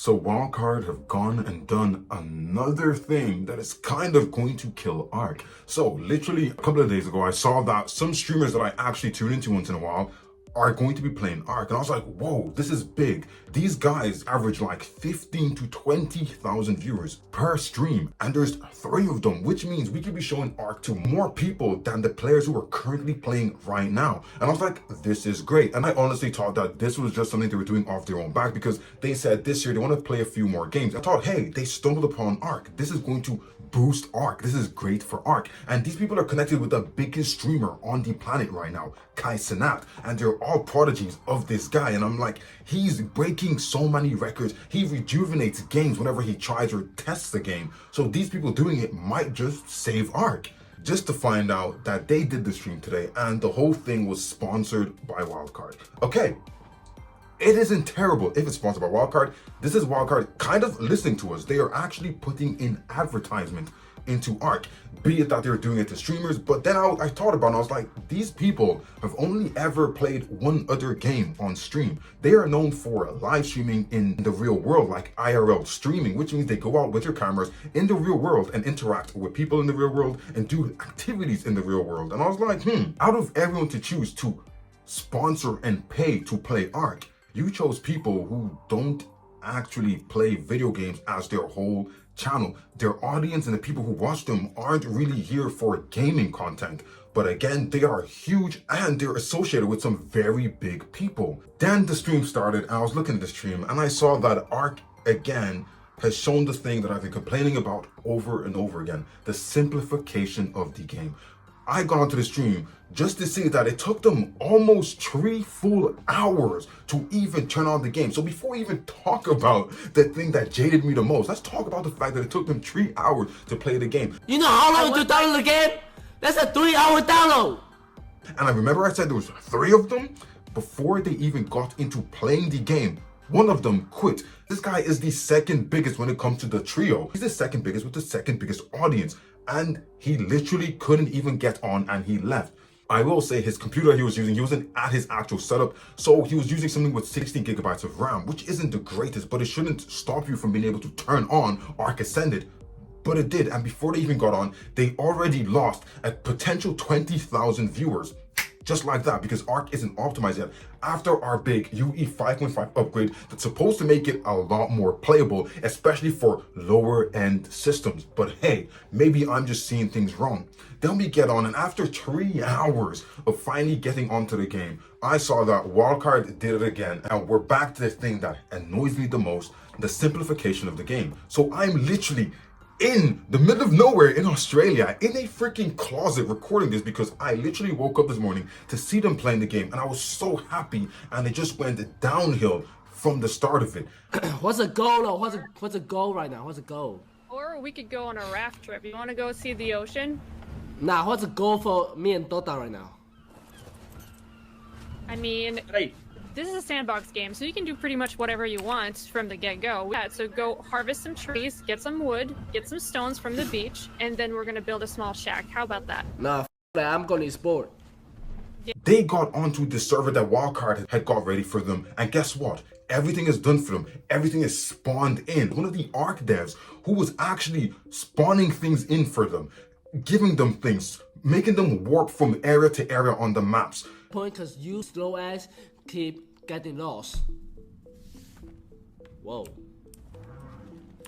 So Wildcard have gone and done another thing that is kind of going to kill Ark. So literally a couple of days ago, I saw that some streamers that I actually tune into once in a while are going to be playing Ark. And I was like, whoa, this is big. These guys average like 15 to 20,000 viewers per stream. And there's 3 of them, which means we could be showing Ark to more people than the players who are currently playing right now. And I was like, this is great. And I honestly thought that this was just something they were doing off their own back because they said this year they want to play a few more games. I thought, hey, they stumbled upon Ark. This is going to boost Ark. This is great for Ark. And these people are connected with the biggest streamer on the planet right now, Kai Cenat. And they're all prodigies of this guy. And I'm like, he's breaking so many records. He rejuvenates games whenever he tries or tests the game. So these people doing it might just save Ark. Just to find out that they did the stream today and the whole thing was sponsored by Wildcard. Okay. It isn't terrible if it's sponsored by Wildcard. This is Wildcard kind of listening to us. They are actually putting in advertisement into Ark, be it that they're doing it to streamers. But then I thought about it and I was like, these people have only ever played one other game on stream. They are known for live streaming in the real world, like IRL streaming, which means they go out with their cameras in the real world and interact with people in the real world and do activities in the real world. And I was like, out of everyone to choose to sponsor and pay to play Ark, you chose people who don't actually play video games as their whole channel. Their audience and the people who watch them aren't really here for gaming content. But again, they are huge and they're associated with some very big people. Then the stream started and I was looking at the stream and I saw that Ark again has shown the thing that I've been complaining about over and over again, the simplification of the game. I got onto the stream just to see that it took them almost 3 full hours to even turn on the game. So before we even talk about the thing that jaded me the most, let's talk about the fact that it took them 3 hours to play the game. You know how long to download the game? That's a 3-hour download. And I remember I said there was 3 of them before they even got into playing the game. One of them quit. This guy is the second biggest when it comes to the trio. He's the second biggest with the second biggest audience. And he literally couldn't even get on and he left. I will say his computer he wasn't at his actual setup. So he was using something with 16 gigabytes of RAM, which isn't the greatest, but it shouldn't stop you from being able to turn on Ark Ascended. But it did. And before they even got on, they already lost a potential 20,000 viewers. Just like that, because Ark isn't optimized yet. After our big UE 5.5 upgrade that's supposed to make it a lot more playable, especially for lower end systems. But hey, maybe I'm just seeing things wrong. Then we get on, and after 3 hours of finally getting onto the game, I saw that Wildcard did it again, and we're back to the thing that annoys me the most, the simplification of the game. So I'm literally in the middle of nowhere in Australia, in a freaking closet recording this because I literally woke up this morning to see them playing the game and I was so happy and it just went downhill from the start of it. What's the goal though? What's the goal right now? What's the goal? Or we could go on a raft trip. You want to go see the ocean? Nah, what's the goal for me and Dota right now? I mean, Hey, this is a sandbox game, so you can do pretty much whatever you want from the get-go. Yeah, so go harvest some trees, get some wood, get some stones from the beach, and then we're gonna build a small shack. How about that? Nah, that. I'm going to sport. They got onto the server that Wildcard had got ready for them, and guess what? Everything is done for them. Everything is spawned in. One of the Ark devs who was actually spawning things in for them, giving them things, making them warp from area to area on the maps. Point cause you slow ass keep getting lost. Whoa.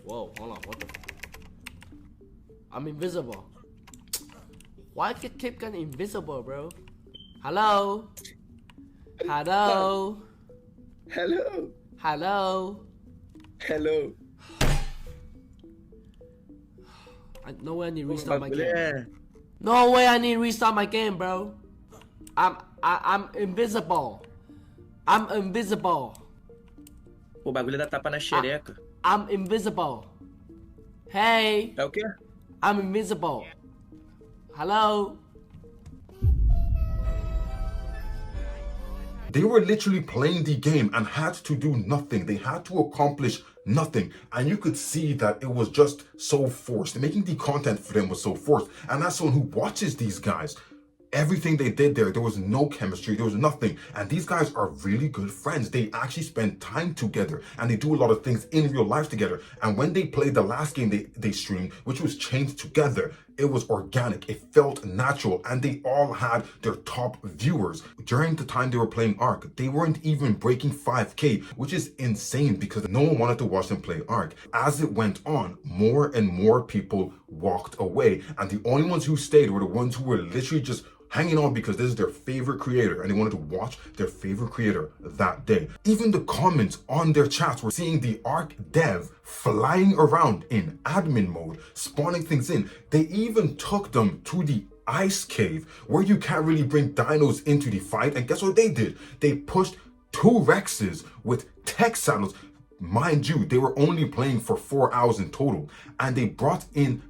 Whoa, hold on, what the I'm invisible. Why do you keep getting invisible, bro? Hello? Hello? hello, Hello? hello. No way I need to restart my game. Bagulho No way I need to restart my game, bro. I'm invisible. I'm invisible. O bagulho da tapa na xereca. I'm invisible. Hey, É o quê? I'm invisible. Hello? They were literally playing the game and had to do nothing. They had to accomplish nothing. And you could see that it was just so forced. Making the content for them was so forced. And as someone who watches these guys, Everything they did there was no chemistry, there was nothing. And these guys are really good friends. They actually spend time together and they do a lot of things in real life together. And when they played the last game they streamed, which was Chained Together, it was organic, it felt natural, and they all had their top viewers. During the time they were playing Ark, they weren't even breaking 5K, which is insane because no one wanted to watch them play Ark. As it went on, more and more people walked away, and the only ones who stayed were the ones who were literally just hanging on because this is their favorite creator and they wanted to watch their favorite creator that day. Even the comments on their chats were seeing the Ark dev flying around in admin mode, spawning things in. They even took them to the ice cave where you can't really bring dinos into the fight, and guess what they did? They pushed 2 Rexes with tech saddles. Mind you, they were only playing for 4 hours in total, and they brought in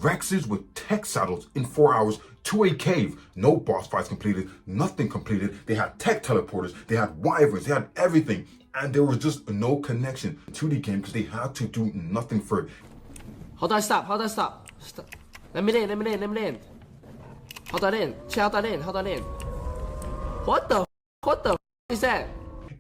Rexes with tech saddles in 4 hours to a cave. No boss fights completed, nothing completed. They had tech teleporters, they had wyverns, they had everything. And there was just no connection to the game because they had to do nothing for it. Hold on, stop. Stop. Let me in. Hold on in. What the is that?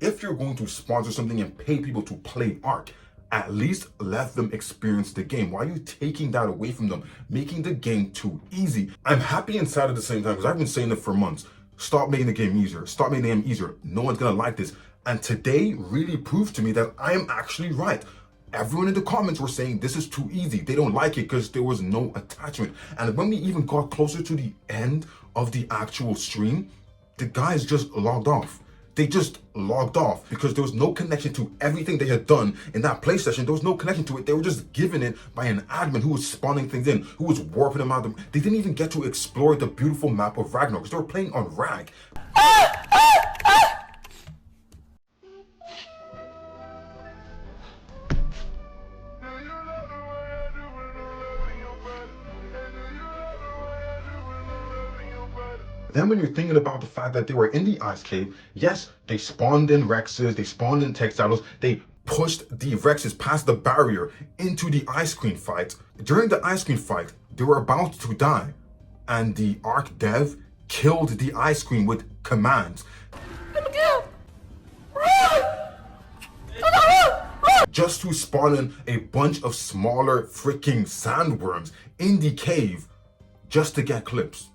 If you're going to sponsor something and pay people to play Ark, at least let them experience the game. Why are you taking that away from them, making the game too easy? I'm happy and sad at the same time because I've been saying it for months. Stop making the game easier. Stop making the game easier. No one's gonna like this. And today really proved to me that I am actually right. Everyone in the comments were saying this is too easy. They don't like it because there was no attachment. And when we even got closer to the end of the actual stream, the guys just logged off. They just logged off because there was no connection to everything they had done in that play session. There was no connection to it. They were just given it by an admin who was spawning things in, who was warping them out. They didn't even get to explore the beautiful map of Ragnarok because they were playing on Rag. Then when you're thinking about the fact that they were in the ice cave, yes, they spawned in Rexes, they spawned in tech saddles, they pushed the Rexes past the barrier into the ice queen fight. During the ice queen fight, they were about to die, and the Ark dev killed the ice queen with commands. Just to spawn in a bunch of smaller freaking sandworms in the cave just to get clips.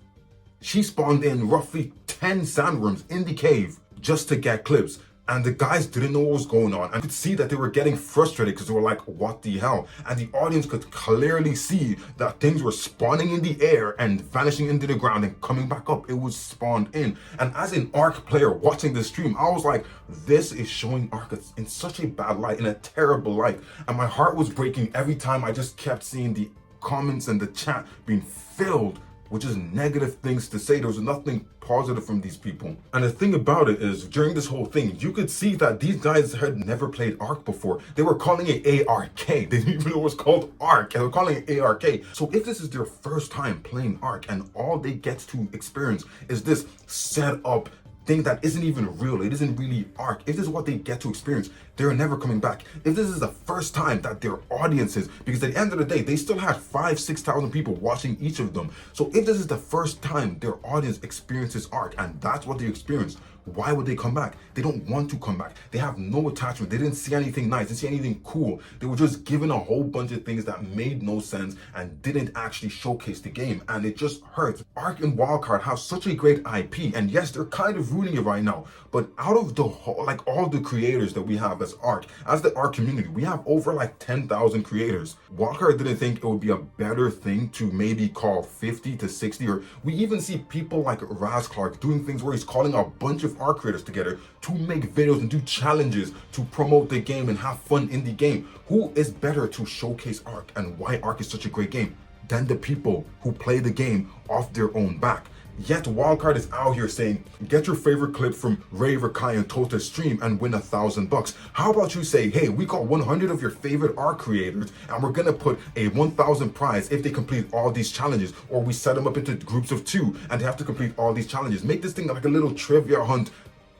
She spawned in roughly 10 sandworms in the cave just to get clips. And the guys didn't know what was going on. I could see that they were getting frustrated because they were like, what the hell? And the audience could clearly see that things were spawning in the air and vanishing into the ground and coming back up. It was spawned in. And as an Ark player watching this stream, I was like, this is showing Ark in such a bad light, in a terrible light. And my heart was breaking every time I just kept seeing the comments and the chat being filled with just negative things to say. There was nothing positive from these people. And the thing about it is, during this whole thing, you could see that these guys had never played Ark before. They were calling it ARK. They didn't even know it was called Ark. They were calling it ARK. So if this is their first time playing Ark and all they get to experience is this set up thing that isn't even real, it isn't really Ark, if this is what they get to experience, they're never coming back. If this is the first time that their audiences, because at the end of the day, they still had 5,000-6,000 people watching each of them. So if this is the first time their audience experiences Ark and that's what they experienced, why would they come back? They don't want to come back. They have no attachment. They didn't see anything nice, didn't see anything cool. They were just given a whole bunch of things that made no sense and didn't actually showcase the game. And it just hurts. Ark and Wildcard have such a great IP. And yes, they're kind of ruining it right now. But out of the whole, like all the creators that we have as Ark, as the Ark community, we have over like 10,000 creators. Wildcard didn't think it would be a better thing to maybe call 50 to 60, or we even see people like Raz Clark doing things where he's calling a bunch of Ark creators together to make videos and do challenges to promote the game and have fun in the game. Who is better to showcase Ark and why Ark is such a great game than the people who play the game off their own back? Yet Wildcard is out here saying, get your favorite clip from Ray, Rakai, and Tota's stream and win $1,000. How about you say, hey, we got 100 of your favorite Ark creators and we're gonna put a 1,000 prize if they complete all these challenges, or we set them up into groups of 2 and they have to complete all these challenges. Make this thing like a little trivia hunt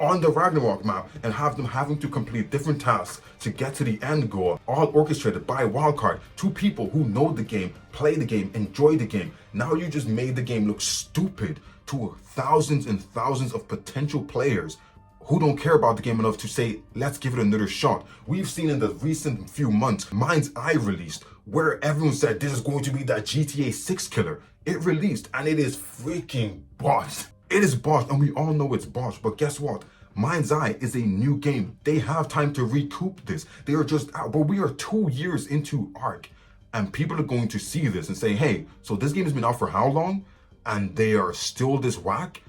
on the Ragnarok map and have them having to complete different tasks to get to the end goal, all orchestrated by Wildcard. Two people who know the game, play the game, enjoy the game. Now you just made the game look stupid to thousands and thousands of potential players who don't care about the game enough to say, let's give it another shot. We've seen in the recent few months, Mind's Eye released, where everyone said this is going to be that GTA 6 killer. It released and it is freaking botched. It is botched and we all know it's botched, but guess what? Mind's Eye is a new game. They have time to recoup this. They are just out, but we are 2 years into Ark and people are going to see this and say, hey, so this game has been out for how long? And they are still this whack?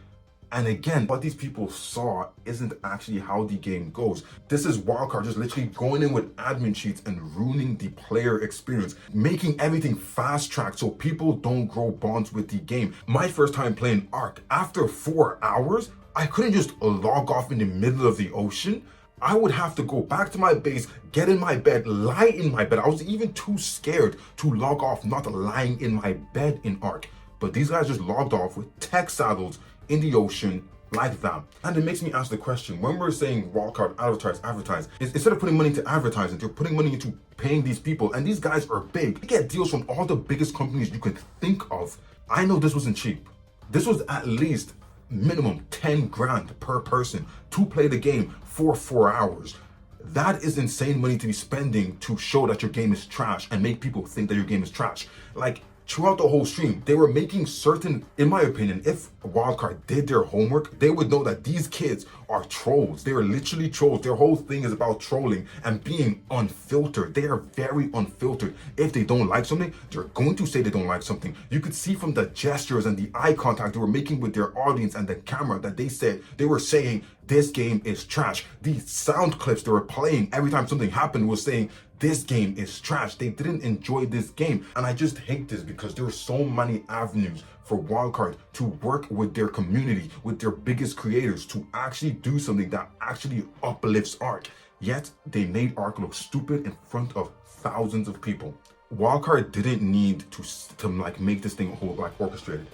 And again, what these people saw isn't actually how the game goes. This is Wildcard just literally going in with admin cheats and ruining the player experience, making everything fast tracked so people don't grow bonds with the game. My first time playing Ark, after 4 hours, I couldn't just log off in the middle of the ocean. I would have to go back to my base, get in my bed, lie in my bed. I was even too scared to log off, not lying in my bed in Ark. But these guys just logged off with tech saddles in the ocean like that. And it makes me ask the question, when we're saying Wildcard advertise, instead of putting money into advertising, they're putting money into paying these people. And these guys are big. They get deals from all the biggest companies you can think of. I know this wasn't cheap. This was at least minimum 10 grand per person to play the game for 4 hours. That is insane money to be spending to show that your game is trash and make people think that your game is trash. Like, throughout the whole stream, they were making certain, in my opinion, if Wildcard did their homework, they would know that these kids are trolls. They are literally trolls. Their whole thing is about trolling and being unfiltered. They are very unfiltered. If they don't like something, they're going to say they don't like something. You could see from the gestures and the eye contact they were making with their audience and the camera that they were saying, this game is trash. These sound clips they were playing every time something happened was saying, this game is trash. They didn't enjoy this game. And I just hate this because there are so many avenues for Wildcard to work with their community, with their biggest creators, to actually do something that actually uplifts Ark. Yet they made Ark look stupid in front of thousands of people. Wildcard didn't need to like make this thing whole like orchestrated.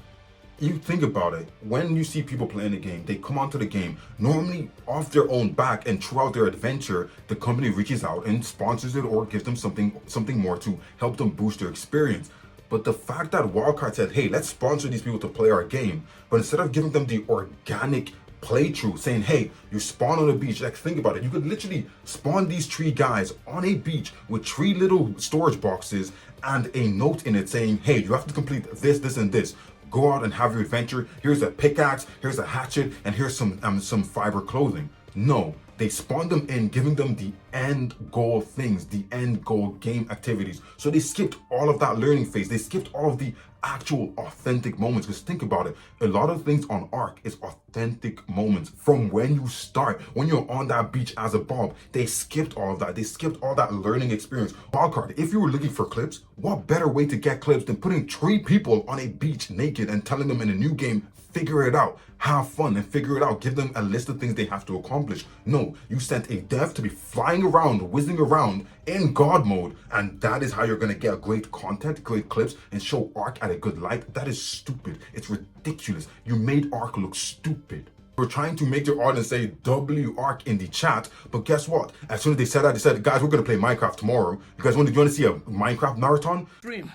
You think about it, when you see people playing the game, they come onto the game, normally off their own back, and throughout their adventure, the company reaches out and sponsors it or gives them something more to help them boost their experience. But the fact that Wildcard said, hey, let's sponsor these people to play our game, but instead of giving them the organic playthrough, saying, hey, you spawn on a beach, like think about it, you could literally spawn these 3 guys on a beach with 3 little storage boxes and a note in it saying, hey, you have to complete this, this, and this. Go out and have your adventure. Here's a pickaxe, here's a hatchet, and here's some fiber clothing. No, they spawned them in, giving them the end goal things, the end goal game activities. So they skipped all of that learning phase. They skipped all of the actual authentic moments. Because think about it, a lot of things on Ark is authentic moments from when you start, when you're on that beach as a Bob. They skipped all of that. They skipped all that learning experience. Wildcard, if you were looking for clips, what better way to get clips than putting 3 people on a beach naked and telling them in a new game, figure it out, have fun and figure it out, give them a list of things they have to accomplish. No, you sent a dev to be flying around, whizzing around in God mode, and that is how you're gonna get great content, great clips, and show Ark at a good light. That is stupid. It's ridiculous. You made Ark look stupid. We're trying to make your audience say W Ark in the chat, but guess what? As soon as they said that, they said, guys, we're gonna play Minecraft tomorrow. You guys want to see a Minecraft marathon? Stream.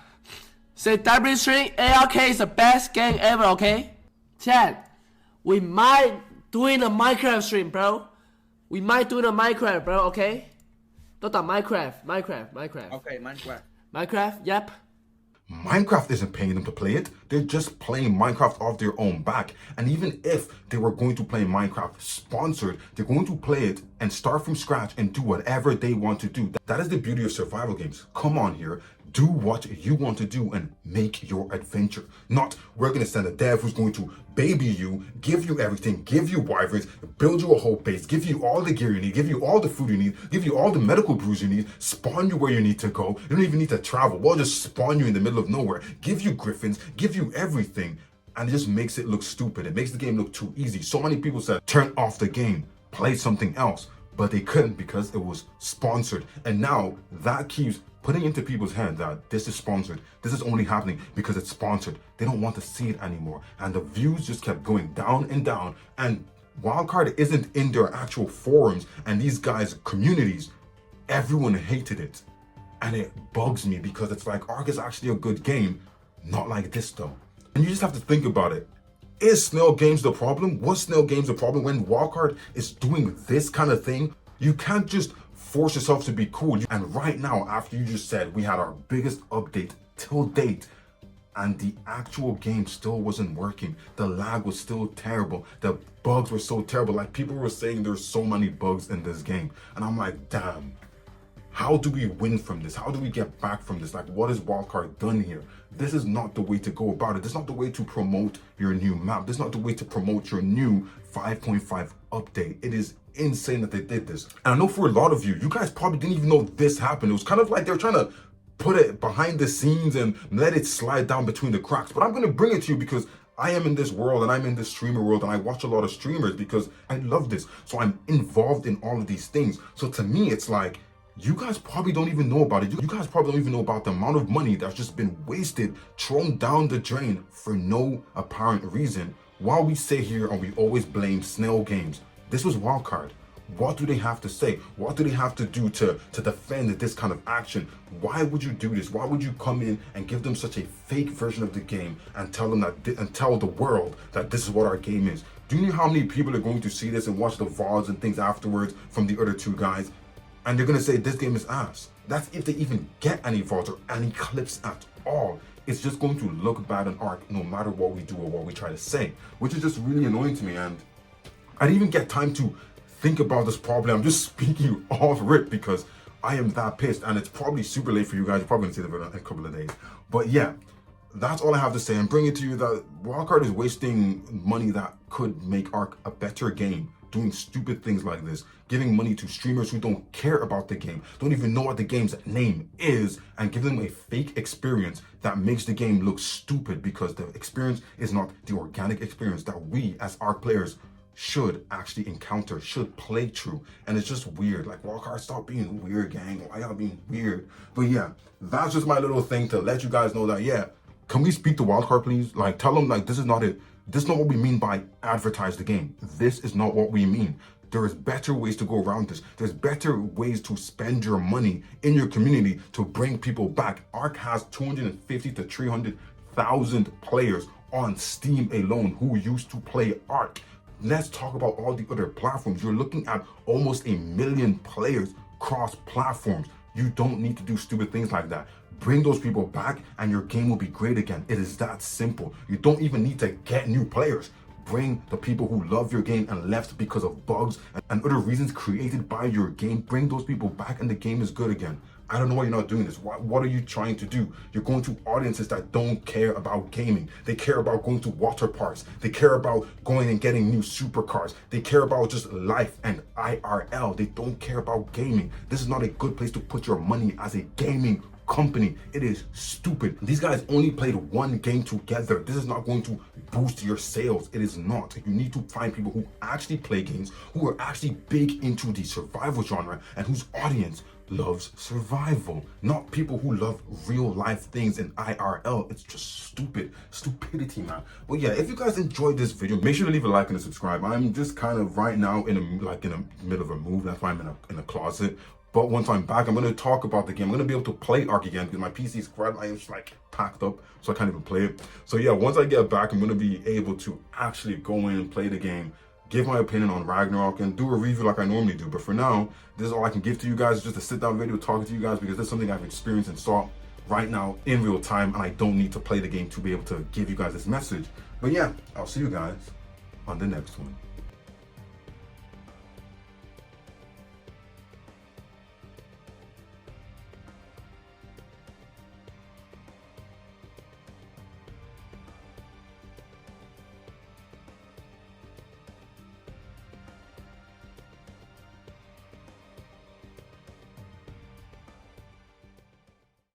Say W stream, ARK is the best game ever, okay? Chat, we might doing a Minecraft stream, bro. We might doing a Minecraft, bro, okay? Don't Minecraft. Okay, Minecraft. Minecraft, yep. Minecraft isn't paying them to play it. They're just playing Minecraft off their own back. And even if they were going to play Minecraft sponsored, they're going to play it and start from scratch and do whatever they want to do. That is the beauty of survival games. Come on here. Do what you want to do and make your adventure. Not, we're going to send a dev who's going to baby you, give you everything, give you wyverns, build you a whole base, give you all the gear you need, give you all the food you need, give you all the medical brews you need, spawn you where you need to go. You don't even need to travel. We'll just spawn you in the middle of nowhere, give you griffins, give you everything. And it just makes it look stupid. It makes the game look too easy. So many people said, turn off the game, play something else. But they couldn't because it was sponsored. And now that keeps putting into people's head that this is sponsored. This is only happening because it's sponsored. They don't want to see it anymore. And the views just kept going down and down. And Wildcard isn't in their actual forums and these guys' communities. Everyone hated it. And it bugs me because it's like Ark is actually a good game, not like this though. And you just have to think about it. Is Snail Games the problem? Was Snail Games the problem when Wildcard is doing this kind of thing? You can't just force yourself to be cool. And right now, after you just said we had our biggest update till date, and the actual game still wasn't working. The lag was still terrible. The bugs were so terrible. Like people were saying there's so many bugs in this game. And I'm like, damn, how do we win from this? How do we get back from this? Like, what has Wildcard done here? This is not the way to go about it. This is not the way to promote your new map. This is not the way to promote your new 5.5 update. It is insane that they did this. And I know for a lot of you, you guys probably didn't even know this happened. It was kind of like they were trying to put it behind the scenes and let it slide down between the cracks. But I'm going to bring it to you because I am in this world and I'm in this streamer world and I watch a lot of streamers because I love this. So I'm involved in all of these things. So to me, it's like, you guys probably don't even know about it. You guys probably don't even know about the amount of money that's just been wasted, thrown down the drain for no apparent reason. While we sit here and we always blame Snail Games, this was Wildcard. What do they have to say? What do they have to do to defend this kind of action? Why would you do this? Why would you come in and give them such a fake version of the game and tell them that and tell the world that this is what our game is? Do you know how many people are going to see this and watch the VODs and things afterwards from the other two guys? And they're gonna say this game is ass. That's if they even get any VODs or any clips at all. It's just going to look bad on Ark no matter what we do or what we try to say, which is just really annoying to me. And I didn't even get time to think about this problem. I'm just speaking off rip because I am that pissed, and it's probably super late for you guys. You're probably gonna see the video in a couple of days. But yeah, that's all I have to say. And bring it to you that Wildcard is wasting money that could make Ark a better game, doing stupid things like this, giving money to streamers who don't care about the game, don't even know what the game's name is, and give them a fake experience that makes the game look stupid because the experience is not the organic experience that we as Ark players should actually encounter, should play through. And it's just weird. Like, Wildcard, stop being weird, gang. Why y'all being weird? But yeah, that's just my little thing to let you guys know that, yeah, can we speak to Wildcard, please? Like, tell them, like, this is not it. This is not what we mean by advertise the game. This is not what we mean. There is better ways to go around this. There's better ways to spend your money in your community to bring people back. Ark has 250 to 300,000 players on Steam alone who used to play Ark. Let's talk about all the other platforms. You're looking at almost 1 million players cross platforms. You don't need to do stupid things like that. Bring those people back and your game will be great again. It is that simple. You don't even need to get new players. Bring the people who love your game and left because of bugs and other reasons created by your game. Bring those people back and the game is good again. I don't know why you're not doing this. What are you trying to do? You're going to audiences that don't care about gaming. They care about going to water parks. They care about going and getting new supercars. They care about just life and IRL. They don't care about gaming. This is not a good place to put your money as a gaming company. It is stupid. These guys only played one game together. This is not going to boost your sales. It is not. You need to find people who actually play games, who are actually big into the survival genre and whose audience loves survival, not people who love real life things in IRL. It's just stupidity, man. But yeah, if you guys enjoyed this video, make sure to leave a like and a subscribe. I'm just kind of right now in a middle of a move. That's why I'm in a closet. But once I'm back, I'm going to talk about the game. I'm going to be able to play Ark again because my PC is just like packed up, so I can't even play it. So yeah, once I get back, I'm going to be able to actually go in and play the game, give my opinion on Ragnarok, and do a review like I normally do. But for now, this is all I can give to you guys, just a sit down video talking to you guys, because this is something I've experienced and saw right now in real time, and I don't need to play the game to be able to give you guys this message. But yeah, I'll see you guys on the next one.